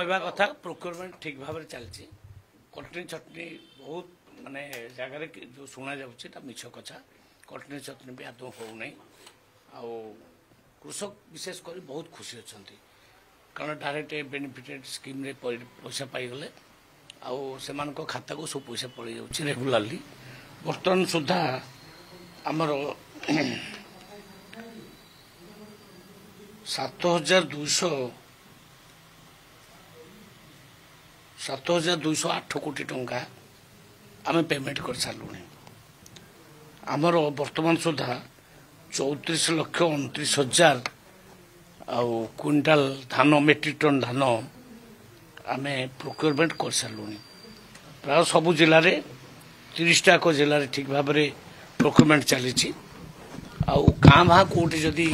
कहवा कथा प्रोक्योरमेंट ठीक भाव चलती कटनी चटनी बहुत माने जगार जो शुणा जा मिछ कथा कटनी चटनी भी आदौ होना कृषक विशेषकर बहुत खुशी अच्छा कारण डायरेक्ट बेनिफिटेड स्कीम रे पैसा पाईगले आमान खाता को सब पैसा पड़ जा रेगुलाली बर्तमान सुधा आमर 7,208 कोटी टंका आम पेमेंट कर सारूँ आमर बर्तमान सुधा 34,29,000 क्विंटाल धान मेट्रिक टन धान आम प्रोक्योरमेंट कर सारूँ प्राय सबू जिले में 30टा जिले में ठीक भाव में प्रोक्योरमेंट चली गाँ भाँ कौटी जदि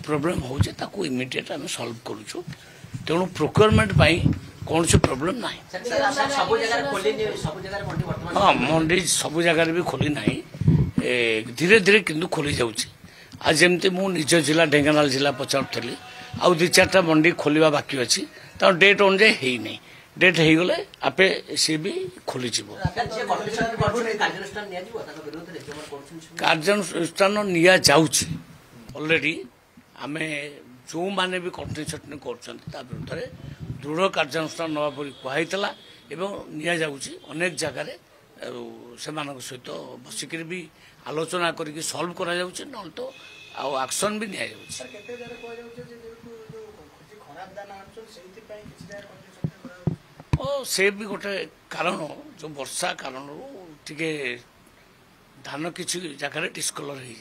प्रोब्लेम हो इमिडिएट आम सॉल्व करूँ तेणु प्रोक्योरमेंट कौन सी प्रोब्लेम ना हाँ मंडी सब जगह भी खोली ना धीरे धीरे किंतु खोली जाऊँगी आज जमती मु निज जिला ढेंकानाल जिला पचारुली आउ 2-4टा मंडी खोलिया बाकी अच्छी डेट अनुजाई है नहीं डेट हो गले आपे सी भी खोली कार्यानुष्ठान निया जाउछि ऑलरेडी आमे जो माने भी कटनी छटनी कर विरुद्ध दृढ़ कार्यानुष्ठान नवा परी कहला एवं निया जाउछि अनेक जगह से सहित बसिक भी आलोचना करके सॉल्व करा जाउछि न तो एक्शन भी निया जाउछि से भी गोटे कारण जो वर्षा कारण टिके धान किसी जगह डिस्कलर हो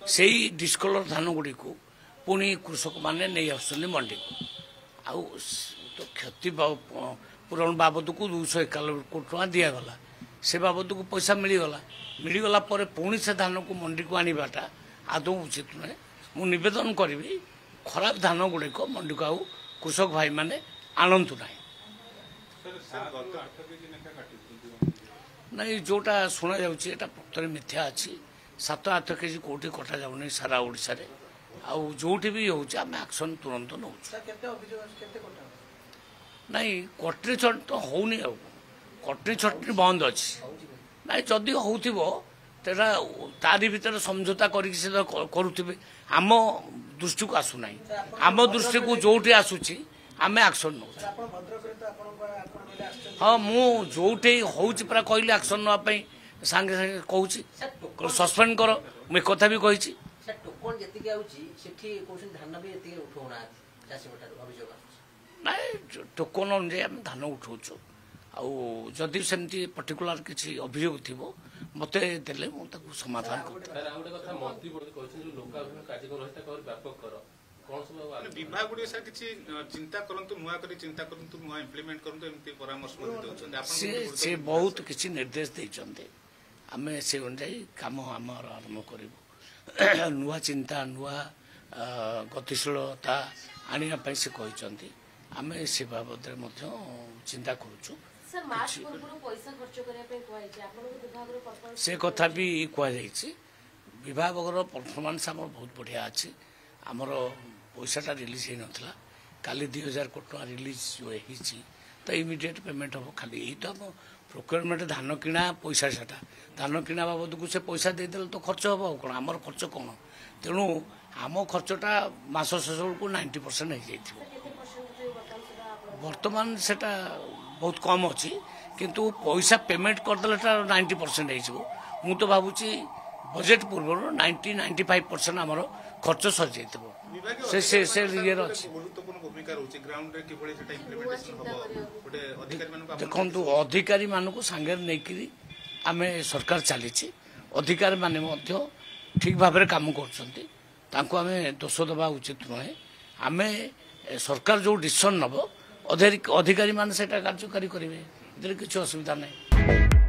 जाए डिस्कलर धान गुड़ी को पुणी कृषक मैंने नहीं आसुँच मंडी को आउ तो क्षति पूरण बाबद को 291 कोटी टका दिगला से बाबद को पैसा मिलगला पुणी से धान को मंडी को आनवाटा आदौ उचित नुहे मुझे करी खराब धान गुड़िक मंडी को आउ कृषक भाई मैंने आणतु ना नहीं जोटा शुणा जाऊँगी प्रकृत मिथ्या अच्छी 7-8 केजी कौटी कटा जाऊनी सारा ओडिशा रे आउ जोटी भी होउछ आम एक्शन तुरंत नौ नहीं कटनी छट तो होनी कटनी छटनी बंद अच्छी नहीं जदि होता तारी भीतर समझौता करुवे आम दृष्टि को आसुना आम दृष्टि को जोटी आसूची आम एक्शन नौ हाँ मु जोटे होउछि पूरा कहली एक्शन नापी सांगे सांगे कहूँ सस्पेंड कर मुझे कथा भी कही ना टोकन अनुजाई आम धान उठाऊँ आदि सेमती पर्टिकुलर किसी अभियोग थी मत देले समाधान विभाग गुडी सर किछि चिंता करंतु नुआ करी चिंता करंतु नुआ इंप्लीमेंट करंतु एमती परामर्श दउछन से बहुत किछि निर्देश दैछन्ते आमे से अनुसार काम आमर आरंभ करू नुआ चिंता नुआ गतिशीलता आनिया पई से कहिसन्ते आमे से बाबद चिंता करूछु से कथा भी कह विभाग परफॉर्मेंस आम बहुत बढ़िया अच्छी आमर पैसाटा रिलीज हो नाला काली 2,000 कोटी टका रिलीज जो तो इमिडिएट पेमेंट हम खाली यही तो आम प्रोक्योरमेंट धान किणा पैसा साटा धान किणा बाबद को से पैसा देदेल तो खर्च हम कौन आमर खर्च कौन तेणु आम खर्चटा मास शेष को 90% हो जाए बर्तमान सेटा बहुत कम अच्छी किंतु पैसा पेमेंट करदे 90% हो मु तो भावुची बजेट पूर्व 90-95% आमर खर्च सर जाइए देखो अधिकारी मानक सांगे नहीं आम सरकार चली अधिकारी माने ठीक भाव में कम कर दोष दबा उचित नुहे आम सरकार जो डिसीजन नब अधिकारी मान से कार्यकारी करेंगे किसी असुविधा नहीं।